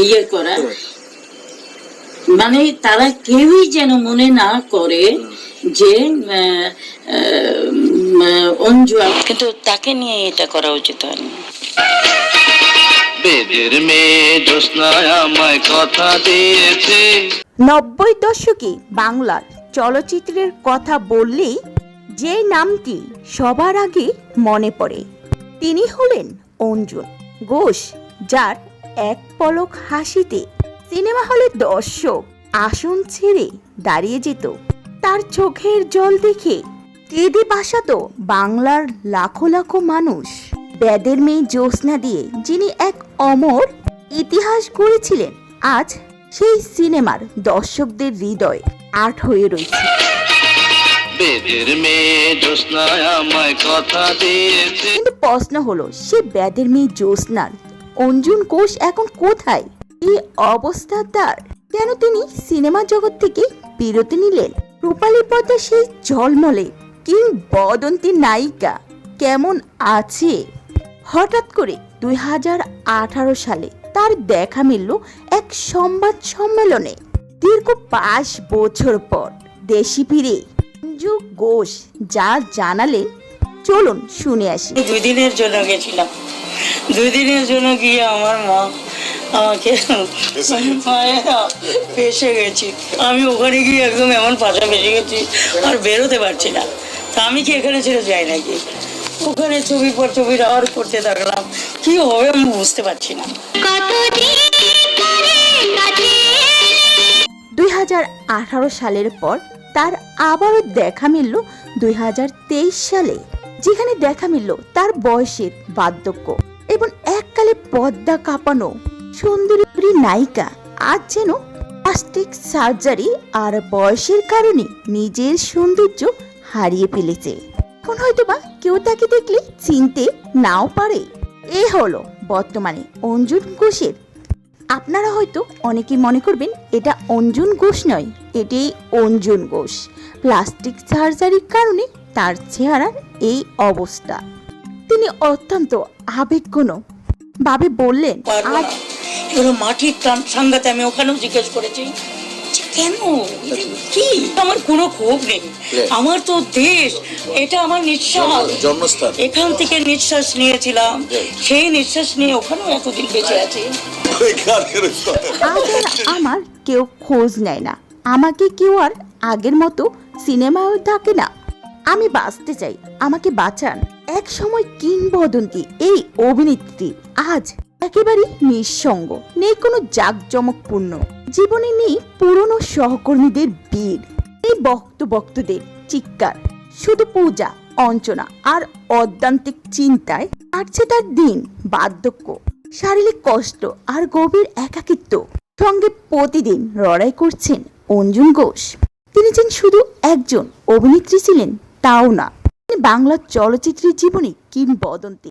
ইয়ে করা, মানে তারা কেউই যেন মনে না করে যে অঞ্জু, কিন্তু তাকে নিয়ে এটা করা উচিত হয়নি। বেদের মেয়ে জ্যোৎস্নায় আমায় কথা দিয়েছে। 90 দশকে বাংলার চলচ্চিত্রের কথা বললেই যে নামটি সবার আগে মনে পড়ে তিনি হলেন অঞ্জন ঘোষ, যার এক পলক হাসিতে সিনেমা হলে দর্শক আসন ছেড়ে দাঁড়িয়ে যেত। তার চোখের জল দেখে কেঁদে ভাসাতো বাংলার লাখো লাখো মানুষ। বেদের মেয়ে জ্যোৎস্না দিয়ে যিনি এক অমর ইতিহাস গড়েছিলেন, আজ সেই সিনেমার দর্শকদের হৃদয় আর্ট হয়ে রয়েছে। বেদের মেয়ে জ্যোৎস্নায় আমায় কথা দিয়েছে। কিন্তু প্রশ্ন হলো, সে বেদের মেয়ে জ্যোৎস্নার অঞ্জন ঘোষ এখন কোথায়? এই অবস্থা তার, কেন তিনি সিনেমা জগৎ থেকে বিরতি নিলেন? রূপালী পর্দা সেই ঝলমলে কিংবদন্তি নায়িকা কেমন আছে? হঠাৎ করে 2018 সালে তার দেখা মিলল এক সংবাদ সম্মেলনে। দীর্ঘ 5 বছর পর দেশে ফিরে অঞ্জু ঘোষ যা জানালেন, চলুন শুনে আসি। 2 দিনের জন্য গেছিলাম, 2 দিনের জন্য গিয়ে আমার মা আমাকে ফেসে গেছি। আমি ওখানে গিয়ে একদম এমন পাশা ফেসে গেছি, আর বেরোতে পারছি না। তা আমি কি এখানে ছেড়ে যাই নাকি? ওখানে ছবির পর ছবি আর করতে থাকলাম, কি হবে আমি বুঝতে পারছি না। 2018 সালের পর তার আবারও দেখা মিলল 2023 সালে, যেখানে দেখা মিলল তার বয়সের বার্ধক্য এবং এককালে পর্দা কাঁপানো সুন্দরী নায়িকা আজ যেন প্লাস্টিক সার্জারি আর বয়সের কারণে নিজের সৌন্দর্য হারিয়ে ফেলেছে। এখন হয়তোবা কেউ তাকে দেখলে চিনতে নাও পারে। এ হলো বর্তমানে অঞ্জন ঘোষের। আপনারা হয়তো অনেকেই মনে করবেন এটা অঞ্জন ঘোষ নয়, এটাই অঞ্জন ঘোষ। প্লাস্টিক সার্জারির কারণে তার চেহারার এই অবস্থা। তিনি অত্যন্ত আবেগঘন ভাবে বললেন, আজ মাটির টান সাংঘাতে। আমি ওখানেও জিজ্ঞেস করেছি কেন, কি? আমার কোনো ক্ষোভ নেই, আমার তো দেশ, এটা আমার নিঃশ্বাস, জন্মস্থান। এখান থেকে নিঃশ্বাস নিয়েছিলাম, সেই নিঃশ্বাস নিয়ে ওখানেও এতদিন বেঁচে আছি। আজ আর আমার কেউ খোঁজ নেয় না, আমাকে কেউ আর আগের মতো সিনেমাও ডাকে না। আমি বাঁচতে চাই, আমাকে বাঁচান। এক সময় কিংবদন্তি এই অভিনেত্রী আজ একেবারে নিঃসঙ্গ, নেই কোনো জাঁকজমকপূর্ণ জীবনে, নেই পুরনো সহকর্মীদের ভিড়, নেই ভক্তদের চিৎকার, শুধু পূজা, অঞ্চনা আর অদ্যান্তিক চিন্তায় কাটছে তার দিন। বার্ধক্য, শারীরিক কষ্ট আর গভীর একাকিত্ব সঙ্গে প্রতিদিন লড়াই করছেন অঞ্জন ঘোষ। তিনি যেন শুধু একজন অভিনেত্রী ছিলেন তাও না, তিনি বাংলা চলচ্চিত্রের জীবনে কিংবদন্তি।